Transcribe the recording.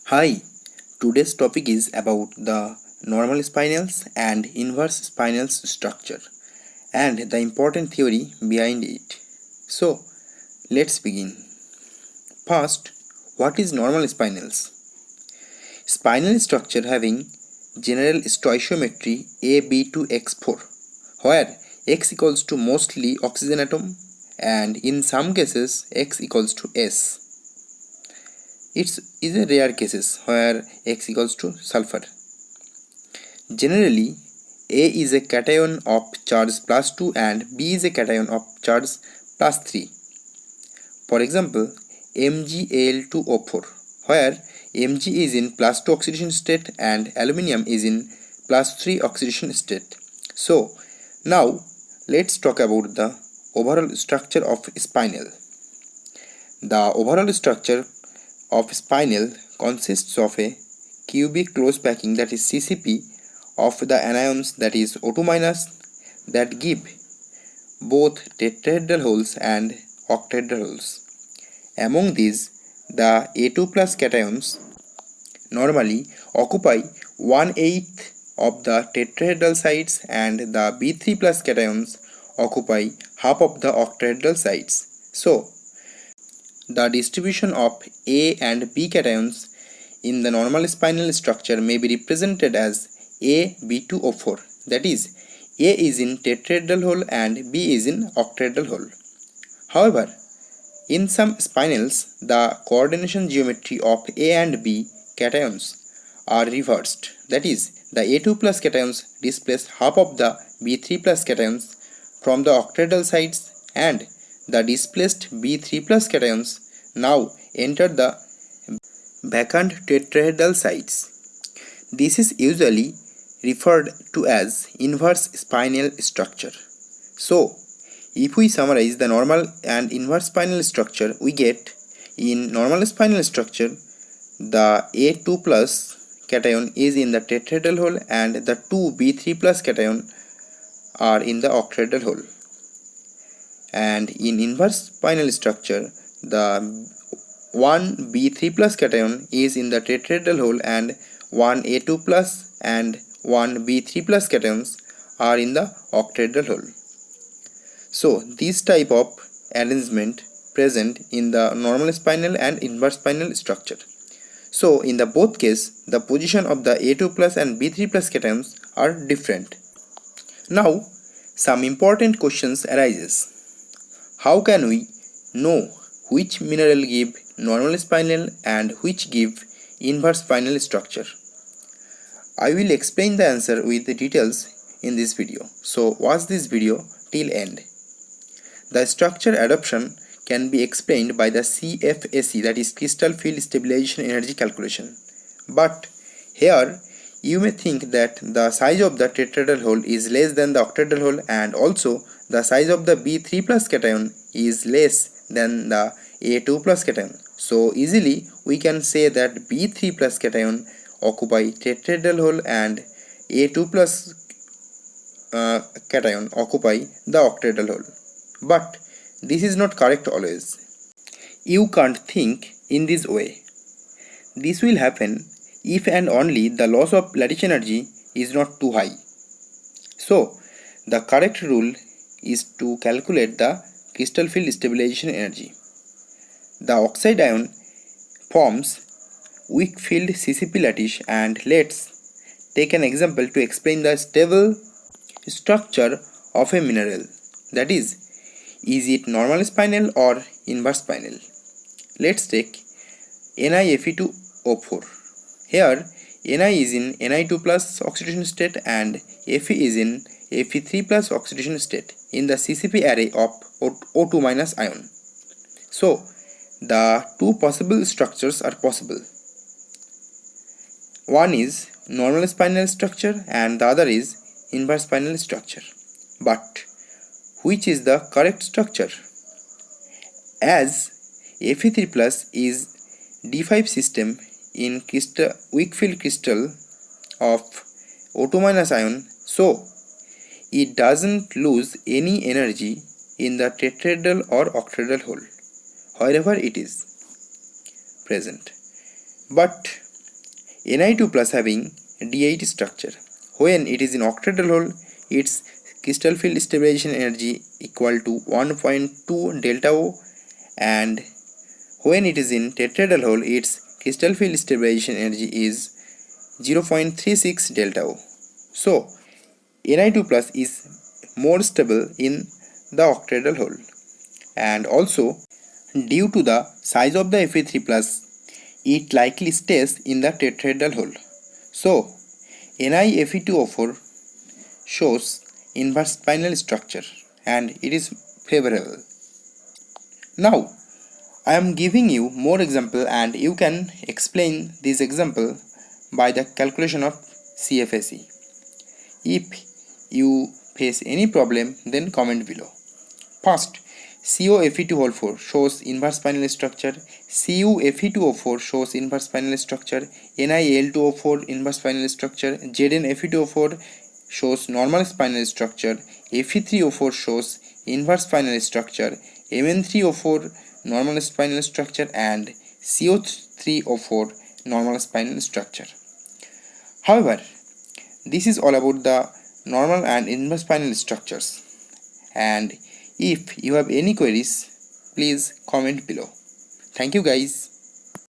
Hi, today's topic is about the normal spinals and inverse spinals structure and the important theory behind it. So, let's begin. First, what is normal spinals? Spinal structure having general stoichiometry AB to X4, where X equals to mostly oxygen atom and in some cases X equals to S. It is a rare cases where X equals to sulfur. Generally, A is a cation of charge +2 and B is a cation of charge +3. For example, MgAl2O4, where Mg is in +2 oxidation state and aluminium is in +3 oxidation state. So, now let's talk about the overall structure of spinel. The overall structure of spinel consists of a cubic close packing, that is CCP, of the anions, that is O2- that give both tetrahedral holes and octahedral holes. Among these, the A2+ cations normally occupy 1/8 of the tetrahedral sides and the B3+ cations occupy half of the octahedral sides. So, the distribution of A and B cations in the normal spinal structure may be represented as AB2O4, that is, A is in tetrahedral hole and B is in octahedral hole. However, in some spinels, the coordination geometry of A and B cations are reversed, that is, the A2+ cations displace half of the B3+ cations from the octahedral sides and the displaced B3+ cations now enter the vacant tetrahedral sites. This is usually referred to as inverse spinal structure. So, if we summarize the normal and inverse spinal structure, we get in normal spinal structure, the A2+ cation is in the tetrahedral hole and the two B3+ cation are in the octahedral hole. And in inverse spinal structure, the one B3+ cation is in the tetrahedral hole and one A2+ and one B3+ cations are in the octahedral hole. So, this type of arrangement present in the normal spinal and inverse spinal structure. So, in the both case, the position of the A2+ and B3+ cations are different. Now, some important questions arises. How can we know which mineral give normal spinal and which give inverse spinal structure? I will explain the answer with the details in this video. So watch this video till end. The structure adoption can be explained by the CFSE, that is crystal field stabilization energy calculation. But here you may think that the size of the tetrahedral hole is less than the octahedral hole and also the size of the B3+ cation is less than the A2+ cation. So easily we can say that B3+ cation occupy tetrahedral hole and A2+ cation occupy the octahedral hole. But this is not correct always. You can't think in this way. This will happen if and only the loss of lattice energy is not too high. So, the correct rule is to calculate the crystal field stabilization energy. The oxide ion forms weak field CCP lattice, and let's take an example to explain the stable structure of a mineral. That is it normal spinal or inverse spinal? Let's take NiFe2O4. Here Ni is in Ni2+ oxidation state and Fe is in Fe3+ oxidation state in the CCP array of O2- ion. So, the two possible structures are possible. One is normal spinal structure and the other is inverse spinal structure. But which is the correct structure? As Fe3+ is D5 system in weak field crystal of O2- ion, so it doesn't lose any energy in the tetrahedral or octahedral hole wherever it is present. But Ni2 plus having D8 structure. When it is in octahedral hole, its crystal field stabilization energy equal to 1.2 delta O, and when it is in tetrahedral hole, its crystal field stabilization energy is 0.36 delta O. So Ni2 plus is more stable in the octahedral hole, and also due to the size of the Fe3 plus, it likely stays in the tetrahedral hole. So NiFe2O4 shows inverse spinal structure and it is favorable. Now I am giving you more example and you can explain this example by the calculation of CFSE. If you face any problem, then comment below. First, COFE2O4 shows inverse spinal structure, CuFe2O4 shows inverse spinal structure, NiL2O4 inverse spinal structure, ZnFe2O4 shows normal spinal structure, Fe3O4 shows inverse spinal structure, Mn3O4 normal spinal structure, and CO3O4 normal spinal structure. However, this is all about the normal and inverse spinal structures, and if you have any queries, please comment below. Thank you guys.